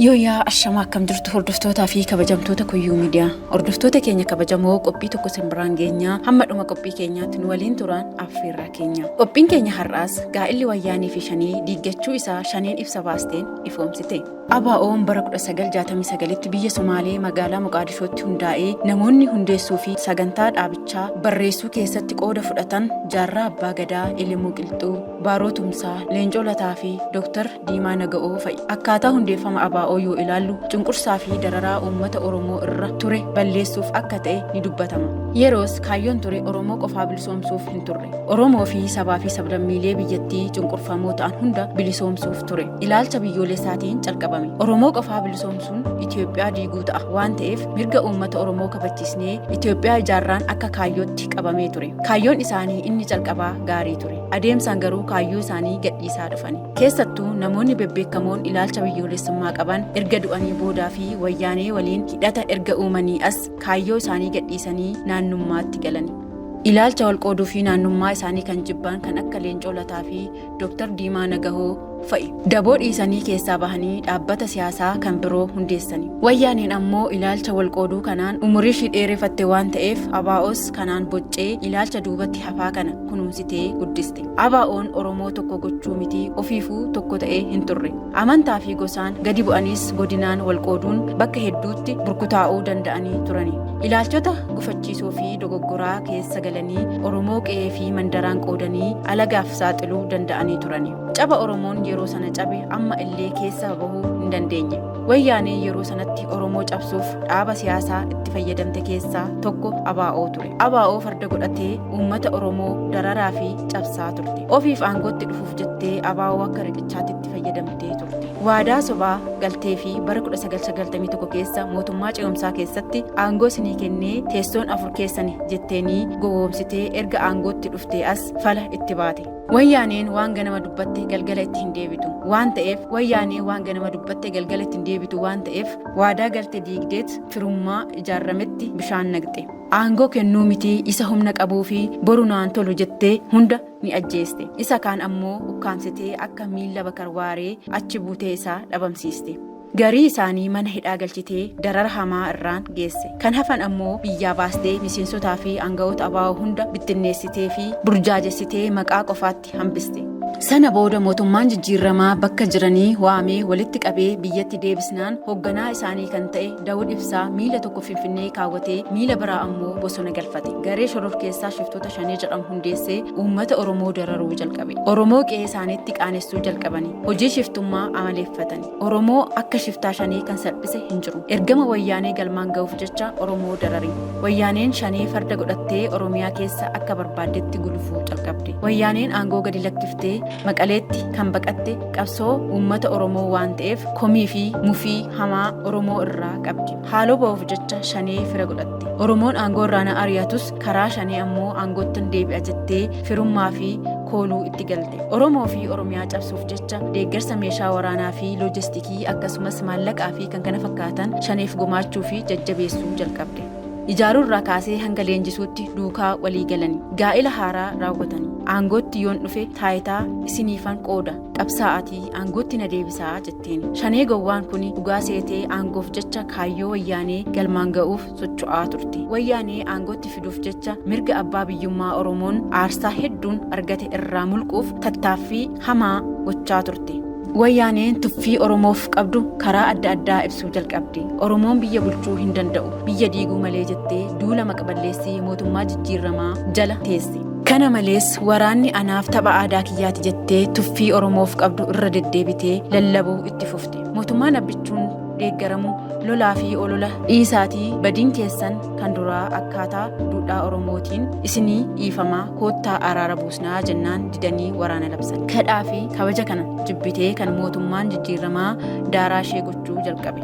Yooyaa ashamaa akkam jirtu hordoftootaa fi kabajamtoota Kuyyuu Miidiyaa. Hordoftoota keenya kabajamoo qophii tokko simbiraan geenyaa hamma dhuma qophii keenyaatti nu waliin turan affeerraa keenya. Qophiin keenya har'aas gaa'illi wayyaanii fi shanii diiggachuu isaa shaniin ibsa baasteen ifoomsite. ABO'n bara 1969tti biyya Somaalee magaalaa Moqaadishootti hundaa'ee namoonni hundeessuu fi sagantaa dhaabichaa barreessuu keessatti qooda fudhatan Jaarraa Abbaa Gadaa, Ilimuu Qilxuu, Baaroo Tumsaa, Leencoo Lataa fi Dr. Diimaa Naga'oo fa'i. Akkaataa hundeeffama ABO yoo ilaallu cunqursaa fi dararaa uummata Oromoo irra ture balleessuuf akka ta'e ni dubbatama. Yeroos kaayyoon ture Oromoo qofaa bilisoomsuuf hin turre. Oromoo fi sabaa fi sablammiilee biyyattii cunqurfamoo ta'an hunda bilisoomsuuf ture. Ilaalcha biyyoolessaatiin calqabame. Oromoo qofaa bilisoomsuun Itoophiyaa diiguu ta'a waan ta'eef mirga uummata Oromoo kabachiisnee Itoophiyaa ijaarraan akka kaayyootti qabamee ture. Kaayyoon isaanii inni calqabaa gaarii ture. Adeemsaan garuu kaayyoo isaanii gadhiisaa dhufani. Keessattuu namoonni bebbeekamoon ilaalcha biyyoolessummaa qaban erga du'anii boodaa fi wayyaanee waliin hidhata erga uumanii as kaayyoo isaanii gadhiisanii naannummaatti galani. Ilaalcha walqooduu fi naannummaa isaanii kan jibban kan akka Leencoo Lataa fi Dr. Diimaa Nagahoo fa'i. Daboo dhiisanii keessaa bahanii dhaabbata siyaasaa kan biroo hundeessani. Wayyaaneen ammoo ilaalcha walqooduu kanaan umurii ishii dheerefatte waan ta'eef ABO's kanaan boccee ilaalcha duubatti hafaa kana kunuunsitee guddiste. ABO'n Oromoo tokko gochuu miti ofiifuu tokko ta'ee hin turre. Amantaa fi gosaan gadi bu'anis godinaan walqooduun bakka hedduutti burkutaa'uu danda'anii turani. Ilaalchota gufachiisoo fi dogoggoraa keessa galanii Oromoo qe'ee fi mandaraan qoodanii alagaaf saaxiluu danda'anii turani. Caba Oromoon yeroo sana cabe amma illee keessa bahuu hin dandeenye. Wayyaanee yeroo sanatti Oromoo cabsuuf dhaaba siyaasaa itti fayyadamte keessaa tokko ABO ture. ABO farda godhatee uummata Oromoo dararaa fi cabsaa turte. Ofiif aangootti dhufuuf jettee ABO akka riqichaatti itti fayyadamtee turte. Waadaa sobaa galtee fi bara 1991 keessa mootummaa ce'umsaa keessatti aangoo isinii kennee teessoon 4 keessani jetteenii gowwoomsitee erga aangootti dhuftee as fala itti baate. Wayyaaneen waan ganama dubbatte galgala itti hin deebitu waan ta'eef waadaa galte diigdeet firummaa ijaarametti bishaan naqxe. Aangoo kennuu miti isa humna qabuu fi boru naan tolu jettee hunda ni ajjeeste. Isa kaan ammoo ukkaamsitee akka miila bakarwaaree achi buutee isaa dhabamsiiste. Garii isaanii mana hidhaa galchitee darara hamaa irraan geesse. Kan hafan ammoo biyyaa baastee miseensotaa fi aangawoota ABO hunda bittinneessitee fi burjaajessitee maqaa qofaatti hambiste. Sana booda mootummaan jijjiiramaa bakka jiranii waamee walitti qabee biyyatti deebisnaan hoogganaa isaanii kan ta'e Daawud Ibsaa miila tokko Finfinnee kaawwatee miila biraa ammoo bosona galfate. Garee shororkeessaa shiftoota shanii jedhamu hundeessee uummata Oromoo dararuu jalqabe. Oromoo qe'ee isaaniitti qaanessuu jalqabanii hojii shiftummaa amaleeffatani. Oromoo akka shiftaa shanii kan salphise hin jiru. Ergama wayyaanee galmaan ga'uuf jecha Oromoo darari. Wayyaaneen shanii farda godhattee Oromiyaa keessa akka barbaaddetti gulufuu jalqabde. Wayyaaneen aangoo gadi lakkiftee Maqaleetti kan baqatte qabsoo uummata Oromoo waan ta'eef komii fi mufii hamaa Oromoo irraa qabdi. Haaloo ba'uuf jecha shanee fira godhatte. Oromoon aangoo irraa na ari'atus karaa shanee ammoo aangoottan deebi'a jettee firummaa fi kooluu itti galte. Oromoo fi Oromiyaa cabsuuf jecha deeggarsa meeshaa waraanaa fi loojistikii akkasumas maallaqaa fi kan kana fakkaatan shaneef gumaachuu fi jajjabeessuu jalqabde. Ijaaruu irraa kaasee hanga leenjisuutti duukaa walii galanii gaa'ila haaraa raawwatanii aangootti yoon dhufe taayitaa isiniifan qooda qabsaa'atii aangootti na deebisaa jetteen. Shanee gowwaan kun dhugaa seetee aangoof jecha kaayyoo wayyaanee galmaan ga'uuf socho'aa turte. Wayyaanee aangootti fiduuf jecha mirga abbaa biyyummaa Oromoon aarsaa hedduun argate irraa mulquuf tattaaffii hamaa gochaa turte. Wayyaaneen tuffii Oromoof qabdu karaa adda addaa ibsuu jalqabde. Oromoon biyya bulchuu hin danda'u biyya diiguu malee jettee duula maqaballeessii mootummaa jijjiiramaa jala teesse. Kana malees waraanni anaaf tapha aadaa kiyyaati jettee tuffii Oromoof qabdu irra deddeebitee lallabuu itti fufte. Mootummaan abbichuun deeggaramu lolaa fi olola dhiisaatii badiin keessan kan duraa akkaataa duudhaa Oromootiin isinii dhiifamaa koottaa araara buusnaa jennaan didanii waraana labsan. Kadhaa fi kabaja kana jibbitee kan mootummaan jijjiiramaa daaraa ishee gochuu jalqabe.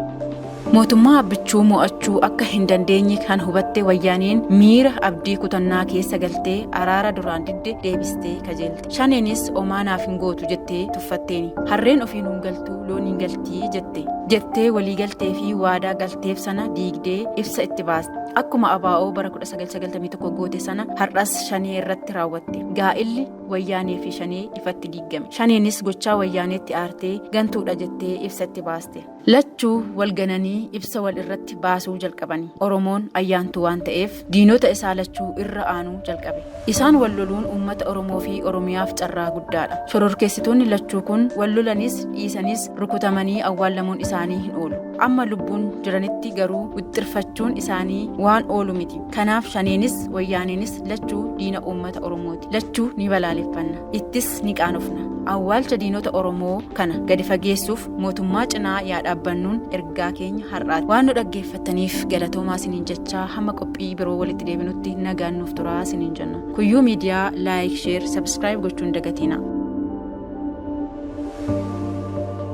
Mootummaa abbichuu mo'achuu akka hin dandeenye kan hubatte wayyaaneen miira abdii kutannaa keessa galtee araara duraan didde deebistee kajeelte. Shaneenis omaanaaf hin gootu jettee tuffatteeni. Harreen ofiin hin galtuu loon hin galtii jette. jettee waliigaltee fi waadaa galteef sana diigdee ibsa itti baaste. Akkuma ABO bara 1991 goote sana har'as Shanee irratti raawwatte. Gaa'illi wayyaanee fi Shanee ifatti diigame. Shaneenis gochaa wayyaaneetti aartee gantuudha jettee ibsa itti baaste. Lachuu wal gananii ibsa wal irratti baasuu jalqabani. Oromoon ayyaantuu waan ta'eef diinota isaa lachuu irra aanuu jalqabe. Isaan wal loluun uummata Oromoo fi Oromiyaaf carraa guddaadha. Shororkeessitoonni lachuu kun wal lolanis dhiisanis rukutamanii awwaallamuun isaanii hin oolu. Amma lubbuun jiranitti garuu wixxirfachuun isaanii waan oolu miti. Kanaaf Shaneenis wayyaaneenis lachuu diina uummata Oromooti. Lachuu ni balaaleffanna. Ittis ni qaanofna. Awwaalcha diinota Oromoo kana gadi fageessuuf mootummaa cinaa yaa dhaabbannuun ergaa keenya har'aati. Waan nu dhaggeeffataniif galatoomaa isiniin jechaa hamma qophii biroo walitti deebinutti nagaan nuuf turaa isiniin jenna. Kuyyuu miidiyaa laayik, sheer, sabskiraayib gochuun dagatiina.